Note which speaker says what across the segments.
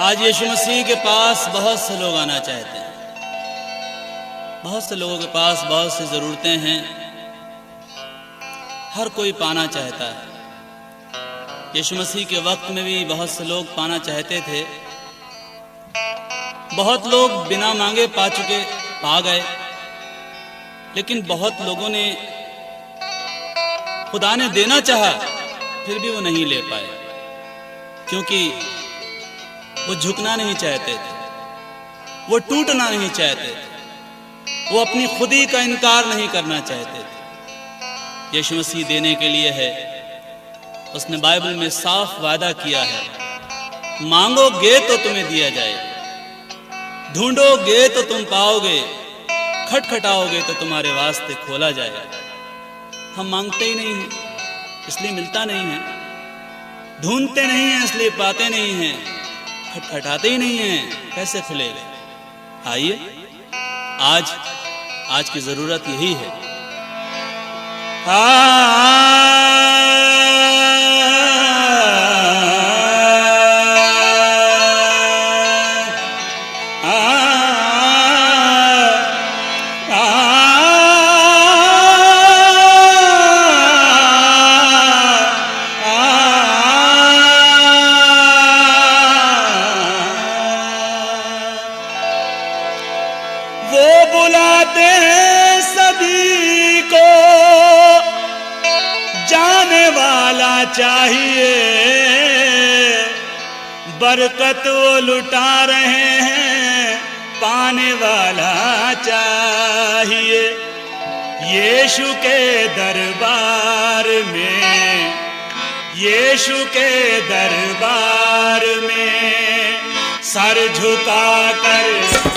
Speaker 1: आज यीशु मसीह के पास बहुत से लोग आना चाहते हैं। बहुत से लोगों के पास बहुत सी ज़रूरतें हैं। हर कोई पाना चाहता है। यीशु मसीह के वक्त में भी बहुत से लोग पाना चाहते थे। बहुत लोग बिना मांगे पा गए, लेकिन बहुत लोगों ने खुदा ने देना चाहा फिर भी वो नहीं ले पाए, क्योंकि वो झुकना नहीं चाहते थे, वो टूटना नहीं चाहते थे, वो अपनी खुदी का इनकार नहीं करना चाहते थे। यीशु मसीह देने के लिए है। उसने बाइबल में साफ वादा किया है, मांगोगे तो तुम्हें दिया जाएगा, ढूंढोगे तो तुम पाओगे, खटखटाओगे तो तुम्हारे वास्ते खोला जाएगा। हम मांगते ही नहीं हैं, इसलिए मिलता नहीं है। ढूंढते नहीं हैं, इसलिए पाते नहीं हैं। खटखटाते ही नहीं हैं, कैसे खुलेगा? आइए, आज की जरूरत यही है।
Speaker 2: बुलाते हैं सभी को, जाने वाला चाहिए। बरकत वो लुटा रहे हैं, पाने वाला चाहिए। यीशु के दरबार में, यीशु के दरबार में सर झुका कर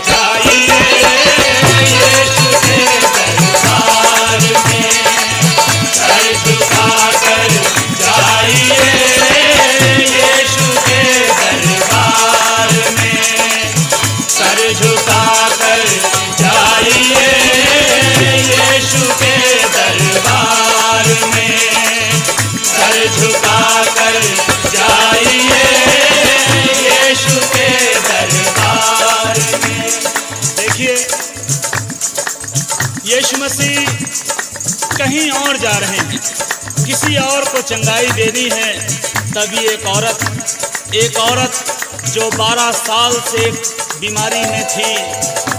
Speaker 2: जाइए। यीशु के दरबार में सर झुका कर जाइए। यीशु के दरबार में सर झुका कर जाइए। यीशु के दरबार में सर झुका कर जाइए। यीशु के दरबार में। देखिए, यीशु मसीह कहीं और जा रहे हैं, किसी और को चंगाई देनी है। तभी एक औरत जो 12 साल से बीमारी में थी,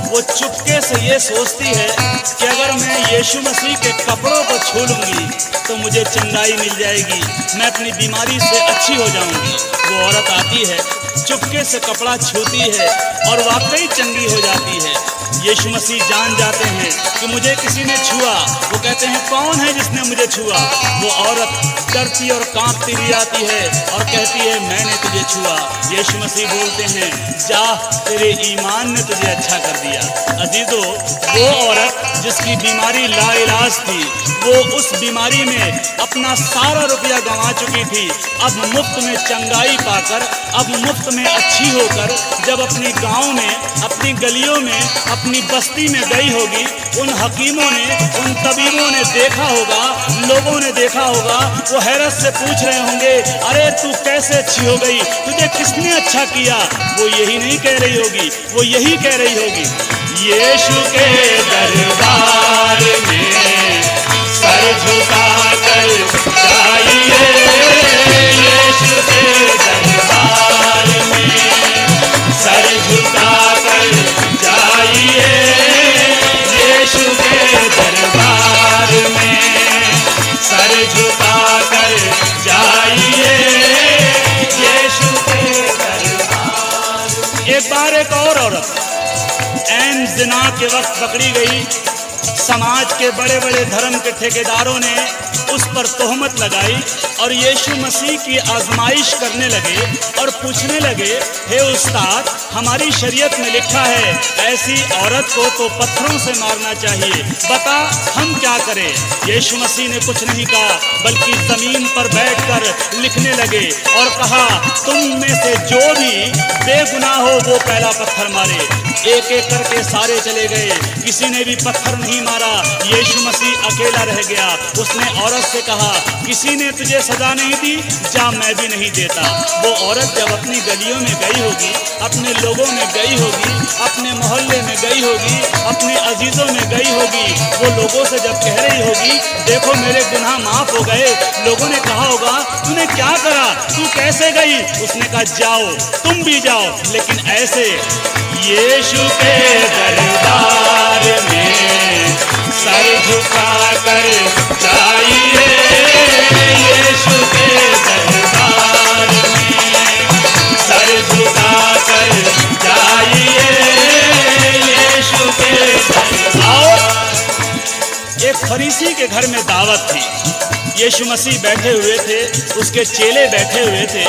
Speaker 2: वो चुपके से ये सोचती है कि अगर मैं यीशु मसीह के कपड़ों को छू लूंगी तो मुझे चंगाई मिल जाएगी, मैं अपनी बीमारी से अच्छी हो जाऊंगी। वो औरत आती है, चुपके से कपड़ा छूती है और वाकई चंगी हो जाती है। यीशु मसीह जान जाते हैं कि मुझे किसी ने छुआ। वो कहते हैं, कौन है जिसने मुझे छुआ? वो औरत डरती और कांपती भी आती है और कहती है, मैंने तुझे छुआ। यीशु मसीह बोलते हैं, जा, तेरे ईमान ने तुझे अच्छा कर दिया। अजीजों, वो औरत जिसकी बीमारी लाइलाज थी, वो उस बीमारी में अपना सारा रुपया गंवा चुकी थी, अब मुफ्त में चंगाई पाकर, अब मुफ्त में अच्छी होकर जब अपनी गांव में, अपनी गलियों में, अपनी बस्ती में गई होगी, उन हकीमों ने, उन तबीबों ने देखा होगा, लोगों ने देखा होगा, वो हैरत से पूछ रहे होंगे, अरे तू कैसे अच्छी हो गई, तुझे किसने अच्छा किया? वो यही नहीं कह रही होगी, वो यही कह रही होगी, यीशु के दरबार में सर झुका कर जाइए। यीशु के दरबार में सर झुका कर जाइए। यीशु के दरबार में सर झुका कर जाइए। यीशु के दरबार। एक बार एक और औरत ऐन ज़िना के वक्त पकड़ी गई। समाज के बड़े बड़े धर्म के ठेकेदारों ने उस पर तोहमत लगाई और यीशु मसीह की आजमाइश करने लगे और पूछने लगे, हे उस्ताद, हमारी शरीयत में लिखा है ऐसी औरत को तो पत्थरों से मारना चाहिए, बता हम क्या करें? यीशु मसीह ने कुछ नहीं कहा, बल्कि जमीन पर बैठकर लिखने लगे और कहा, तुम में से जो भी बेगुनाह हो वो पहला पत्थर मारे। एक एक करके सारे चले गए, किसी ने भी पत्थर नहीं मारा। मारा, यीशु मसीह अकेला रह गया। उसने औरत से कहा, किसी ने तुझे सजा नहीं दी, जा मैं भी नहीं देता। वो औरत जब अपनी गलियों में गई होगी, अपने लोगों में गई होगी, अपने मोहल्ले में गई होगी, अपने अजीजों में गई होगी, वो लोगों से जब कह रही होगी, देखो मेरे गुनाह माफ हो गए, लोगों ने कहा होगा, तूने क्या करा, तू कैसे गई? उसने कहा, जाओ तुम भी जाओ, लेकिन ऐसे यीशु के दरबार में सर झुका कर जाइए, यीशु के दरबार में सर झुका कर जाइए, यीशु के दरबार। एक फरीसी के घर में दावत थी। यीशु मसीह बैठे हुए थे, उसके चेले बैठे हुए थे।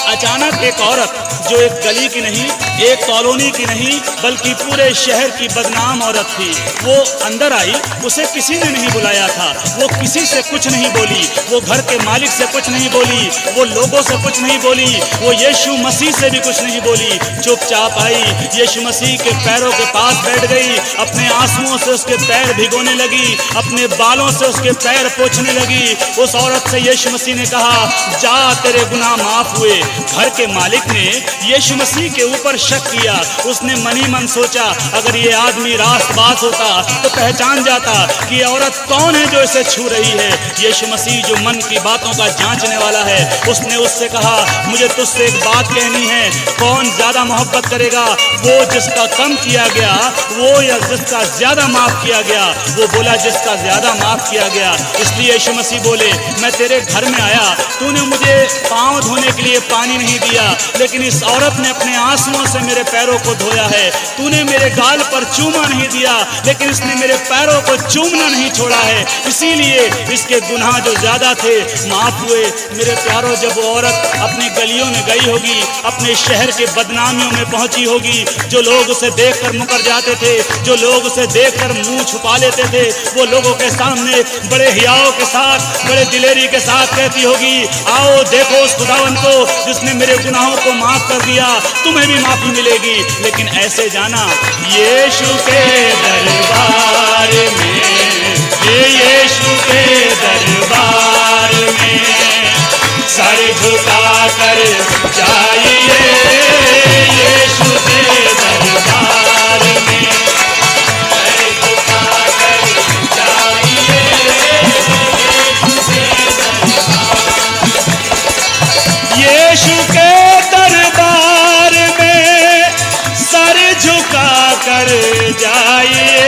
Speaker 2: अचानक एक औरत, जो एक गली की नहीं, एक कॉलोनी की नहीं, बल्कि पूरे शहर की बदनाम औरत थी, वो अंदर आई। उसे किसी ने नहीं बुलाया था, वो किसी से कुछ नहीं बोली, वो घर के मालिक से कुछ नहीं बोली, वो लोगों से कुछ नहीं बोली, वो यीशु मसीह से भी कुछ नहीं बोली। चुपचाप आई, यीशु मसीह के पैरों के पास बैठ गई, अपने आंसुओं से उसके पैर भिगोने लगी, अपने बालों से उसके पैर पोंछने लगी। उस औरत से यीशु मसीह ने कहा, जा तेरे गुनाह माफ हुए। घर के मालिक ने यीशु मसीह के ऊपर शक किया। उसने मन ही मन सोचा, अगर ये आदमी रास्तबाज होता तो पहचान जाता कि ये औरत कौन है जो इसे छू रही है। यीशु मसीह जो मन की बातों का जांचने वाला है, उसने उससे कहा, मुझे तुझसे एक बात कहनी है, कौन ज्यादा मोहब्बत करेगा, वो जिसका कम किया गया वो या जिसका ज्यादा माफ किया गया? वो बोला, जिसका ज्यादा माफ किया गया। इसलिए यीशु मसीह बोले, मैं तेरे घर में आया, तूने मुझे पांव धोने के लिए पानी नहीं दिया, लेकिन इस औरत ने अपने आंसुओं से मेरे पैरों को धोया है। तूने मेरे गाल पर चूमा नहीं दिया, लेकिन इसने मेरे पैरों को चूमना नहीं छोड़ा है, इसीलिए इसके गुनाह जो ज्यादा थे माफ हुए। मेरे प्यारों, जब वो औरत अपनी गलियों में गई होगी, अपने शहर के बदनामियों में पहुंची होगी, जो लोग उसे देखकर मुकर जाते थे, जो लोग उसे देखकर मुंह छुपा लेते थे, वो लोगों के सामने बड़े हियाव के साथ, बड़े दिलेरी के साथ कहती होगी, आओ देखो उस खुदावंत को जिसने मेरे गुनाहों को माफ कर दिया, तुम्हें भी माफी मिलेगी। लेकिन ऐसे जाना, यीशु के दरबार में, यीशु के दरबार में सर झुका कर जाइए, यीशु के दरबार में सर झुका कर जाइए, यीशु के दरबार में सर झुका कर जाइए,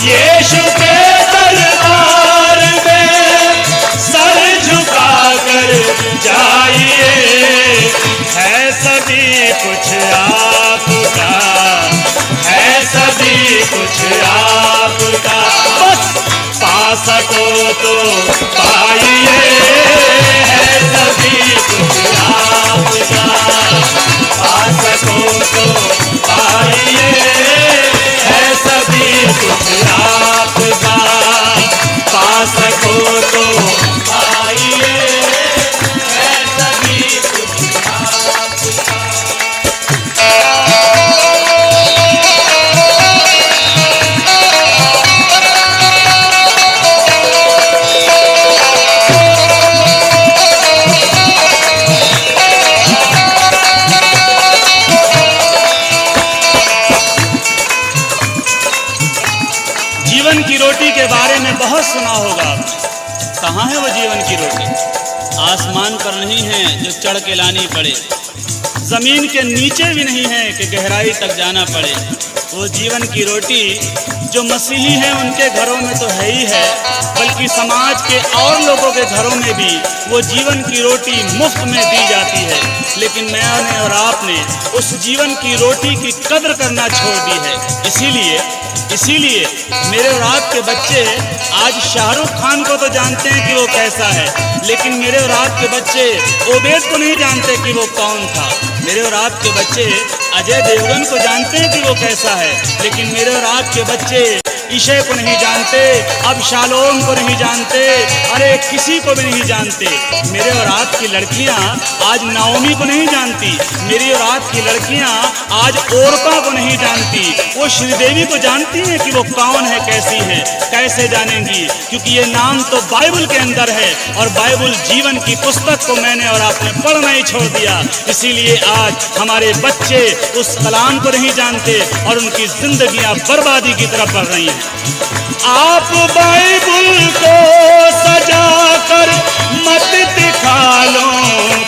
Speaker 2: यीशु के दरबार में सर झुका कर जाइए। है सभी कुछ आपका, है सभी कुछ आपका, बस पा सको तो पाइए, है सभी कुछ आपका, पा सको तो पाइए, है सभी कुछ आपका, पा सको तो पाइए, है सभी कुछ आपका। जीवन की रोटी के बारे में बहुत सुना होगा। कहाँ है वो जीवन की रोटी? आसमान पर नहीं है जो चढ़ के लानी पड़े, जमीन के नीचे भी नहीं है कि गहराई तक जाना पड़े। वो जीवन की रोटी जो मसीही हैं उनके घरों में तो है ही है, बल्कि समाज के और लोगों के घरों में भी वो जीवन की रोटी मुफ्त में दी जाती है। लेकिन मैंने और आपने उस जीवन की रोटी की कद्र करना छोड़ दी है। इसीलिए मेरे और आपके बच्चे आज शाहरुख खान को तो जानते हैं कि वो कैसा है, लेकिन मेरे और आपके बच्चे ओबेद को नहीं जानते कि वो कौन था। मेरे और आपके बच्चे अजय देवगन को जानते हैं कि वो कैसा है, लेकिन मेरे और आपके बच्चे ईशे को नहीं जानते, अबशालोम को नहीं जानते, अरे किसी को भी नहीं जानते। मेरे और आपकी लड़कियां आज नाओमी को नहीं जानती, मेरी और आपकी लड़कियां आज ओरपा को नहीं जानती। वो श्रीदेवी को जानती हैं कि वो कौन है, कैसी है। कैसे जानेंगी? क्योंकि ये नाम तो बाइबल के अंदर है और बाइबल जीवन की पुस्तक को मैंने और आपने पढ़ना ही छोड़ दिया। इसीलिए आज हमारे बच्चे उस कलाम को नहीं जानते और उनकी जिंदगियां बर्बादी की तरफ बढ़ रही हैं। आप बाइबल को सजा कर मत दिखालों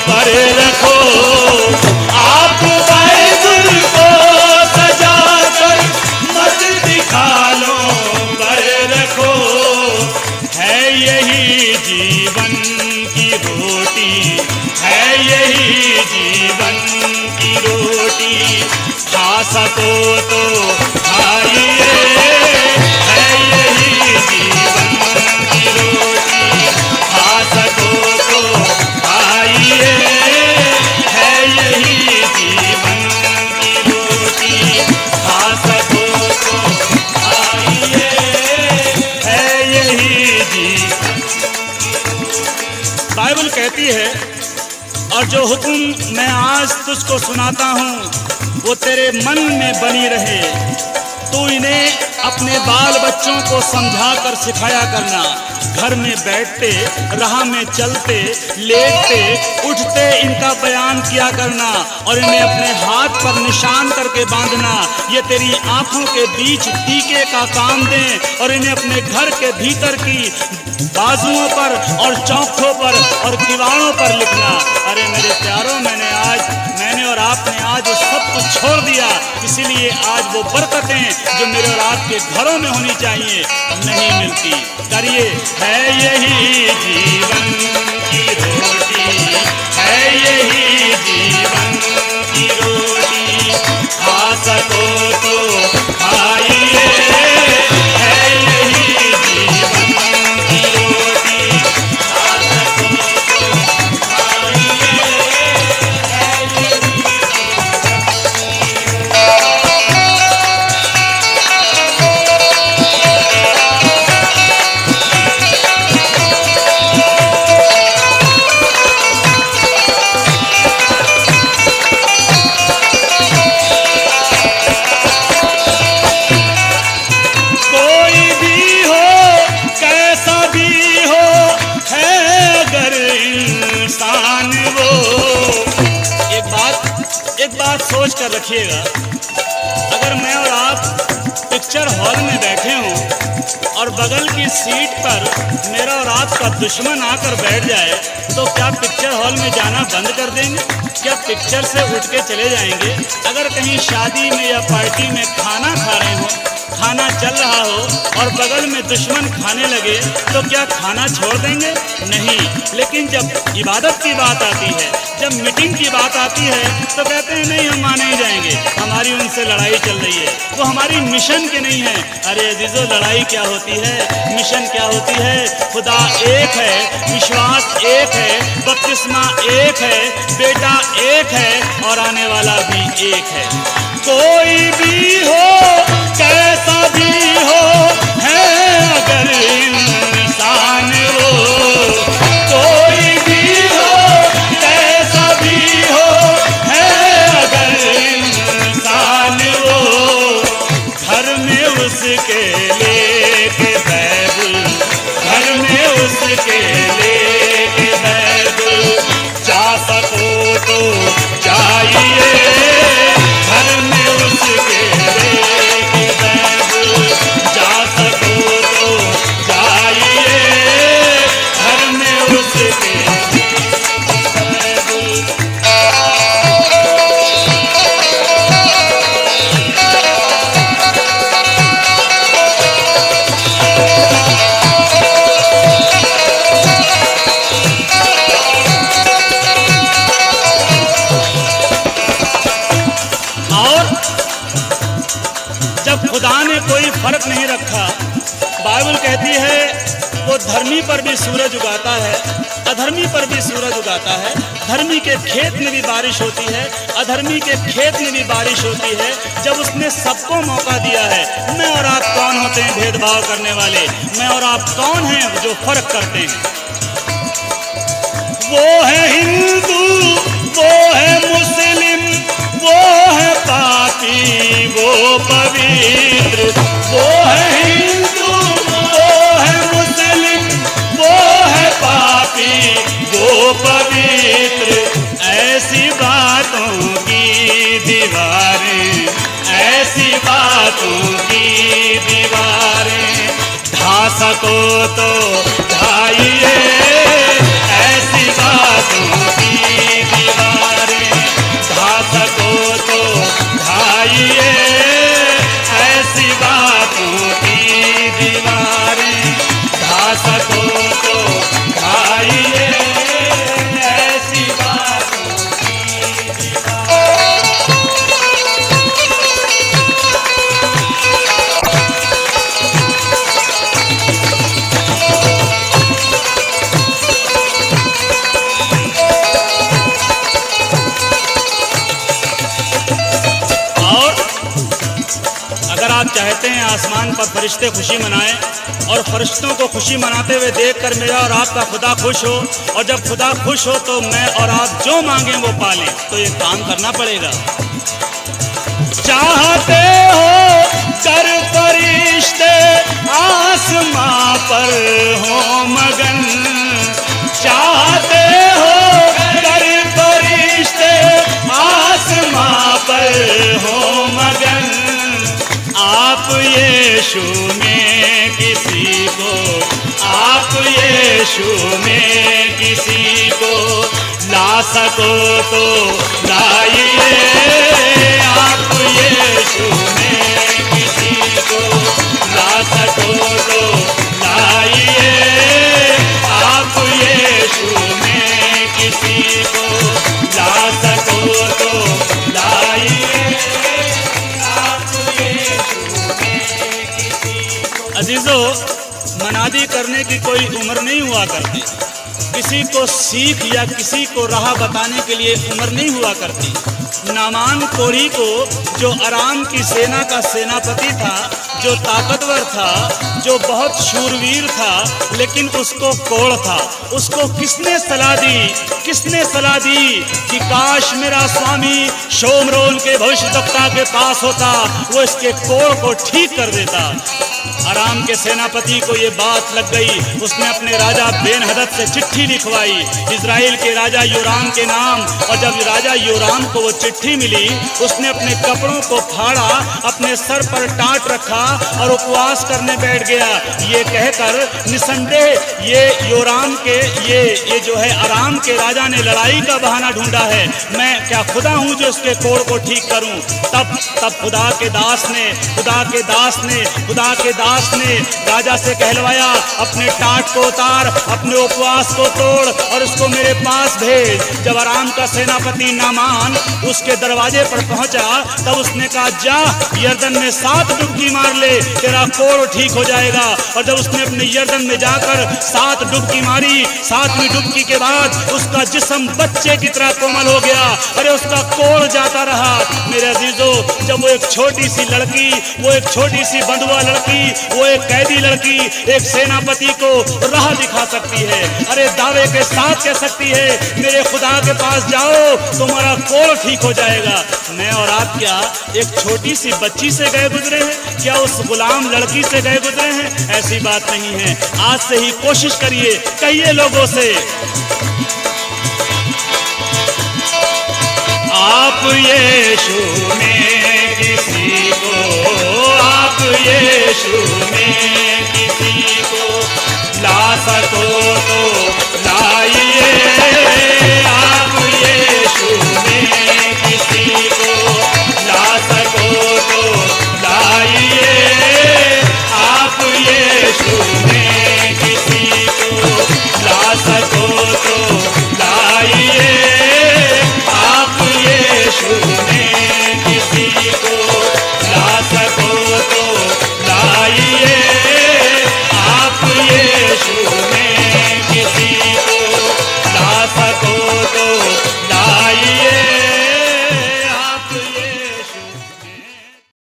Speaker 2: पर रखो, आप बाइबल को सजा कर मत दिखालों पर रखो। है यही जीवन की रोटी, है यही जीवन की रोटी, खा सको तो खाइए, है यही जीवन की रोटी, खा सको तो खाइए, है यही जीवन की रोटी, खा सको तो खाइए, है यही जीवन। बाइबल कहती है, और जो हुक्म मैं आज तुझको सुनाता हूँ वो तेरे मन में बनी रहे, तू इन्हें अपने बाल बच्चों को समझा कर सिखाया करना। घर में बैठते, राह में चलते, लेटते, उठते इनका बयान किया करना और इन्हें अपने हाथ पर निशान करके बांधना। ये तेरी आंखों के बीच टीके का काम दें और इन्हें अपने घर के भीतर की बाजुओं पर और चौखों पर और किवाड़ों पर लिखना। अरे मेरे प्यारों, मैंने और आपने आज वो सब कुछ छोड़ दिया, इसीलिए आज वो बरकतें जो मेरे और आपके घरों में होनी चाहिए नहीं मिलती। करिए, है यही जीवन की रोटी, है यही जीवन की रोटी, खा सको तो खाइए, है यही जीवन की रोटी, खा सको तो खाइए, है यही। एक बात सोच कर रखिएगा, अगर मैं और आप पिक्चर हॉल में बैठे हों और बगल की सीट पर मेरा और आपका दुश्मन आकर बैठ जाए तो क्या पिक्चर हॉल में जाना बंद कर देंगे? क्या पिक्चर से उठ के चले जाएंगे? अगर कहीं शादी में या पार्टी में खाना खा रहे हो, खाना चल रहा हो और बगल में दुश्मन खाने लगे तो क्या खाना छोड़ देंगे? नहीं। लेकिन जब इबादत की बात आती है, जब मीटिंग की बात आती है तो कहते हैं नहीं, हम माने ही जाएंगे, हमारी उनसे लड़ाई चल रही है, वो हमारी मिशन की नहीं है। अरे अजीजों, लड़ाई क्या होती है, मिशन क्या होती है? खुदा एक है, विश्वास एक है, बपतिस्मा एक है, बेटा एक है और आने वाला भी एक है। कोई भी हो, कैसा भी हो, है अगर इंसान वो, कोई भी हो, कैसा भी हो, है अगर इंसान वो, घर में उसके लेके बाइबल, घर में उसके लेके बाइबल, जा सको तो जाइए, घर में उसके लेके बाइबल, जा सको तो जाइए, घर में उसके बाइबल। जब खुदा ने कोई फर्क नहीं रखा, बाइबल कहती है वो वो धर्मी पर भी सूरज उगाता है, अधर्मी पर भी सूरज उगाता है। धर्मी के खेत में भी बारिश होती है, अधर्मी के खेत में भी बारिश होती है, जब उसने सबको मौका दिया है। मैं और आप कौन होते हैं भेदभाव करने वाले? मैं और आप कौन हैं जो फर्क करते हैं? वो है हिंदू, वो है मुस्लिम, वो है पापी, वो पवित्र। वो है हिंदू, वो है मुस्लिम, वो है पापी, वो पवित्र। ऐसी बातों की दीवारें, ऐसी बातों की दीवारें ढा सको तो ढाइए, ऐसी बातों की दीवारें ढा सको तो ढाइए, ऐसी बातों की दीवारें ढा सको तो ढाइए, ऐसी बातों की दीवारें। आप चाहते हैं आसमान पर फरिश्ते खुशी मनाएं और फरिश्तों को खुशी मनाते हुए देखकर मेरा और आपका खुदा खुश हो, और जब खुदा खुश हो तो मैं और आप जो मांगें वो पालें, तो ये काम करना पड़ेगा। चाहते हो कर फरिश्ते आसमां पर हो मगन, चाहते हो कर फरिश्ते आसमां पर हो मगन। आप यीशु में किसी को, आप यीशु में किसी को ला सको तो लाइए, आप यीशु में किसी को ला सको तो लाइए, आप यीशु में किसी को ला सको तो लाइए। अजीजों, मनादी करने की कोई उम्र नहीं हुआ करती, किसी को सीख या किसी को राह बताने के लिए उम्र नहीं हुआ करती। नामान कोढ़ी को, जो अराम की सेना का सेनापति था, जो ताकतवर था, जो बहुत शूरवीर था, लेकिन उसको कोढ़ था। उसको किसने सलाह दी? किसने सलाह दी कि काश मेरा स्वामी शोमरोन के भविष्यद्वक्ता के पास होता, वो इसके कोढ़ को ठीक कर देता। अराम के सेनापति को ये बात लग गई। उसने अपने राजा बेन-हदद से चिट्ठी लिखवाई इजराइल के राजा योराम के नाम, और जब राजा योराम को वो चिट्ठी मिली, उसने अपने कपड़ों को फाड़ा, अपने सर पर टाट रखा और उपवास करने बैठ गया, ये कहकर निसंदेह ये योराम के ये जो है अराम के राजा ने लड़ाई का बहाना ढूंढा है, मैं क्या खुदा हूँ जो इसके कोढ़ को ठीक करूँ। तब खुदा के दास ने राजा से कहलवाया, अपने टाट को उतार, अपने उपवास को तोड़ और उसको मेरे पास भेज। जब अराम का सेनापति नामान उसके दरवाजे पर पहुंचा, तब उसने कहा, जा यर्दन में 7 डुबकी मार ले, तेरा कोढ़ ठीक हो जाएगा। और जब उसने अपने यर्दन में जाकर 7 डुबकी मारी, 7वीं डुबकी के बाद उसका जिस्म बच्चे की तरह कोमल हो गया। अरे उसका कोढ़ जाता रहा। मेरे अजीजों, जब वो एक छोटी सी लड़की, वो एक छोटी सी बंधुआ लड़की, वो एक कैदी लड़की एक सेनापति को राह दिखा सकती है, अरे दावे के साथ कह सकती है, मेरे खुदा के पास जाओ, तुम्हारा कोढ़ ठीक हो जाएगा। मैं और आप क्या एक छोटी सी बच्ची से गए गुजरे हैं? क्या उस गुलाम लड़की से गए गुजरे हैं? ऐसी बात नहीं है। आज से ही कोशिश करिए, कहिए लोगों से, आप यीशु में किसी को, आप यीशु में किसी को ला सको तो ला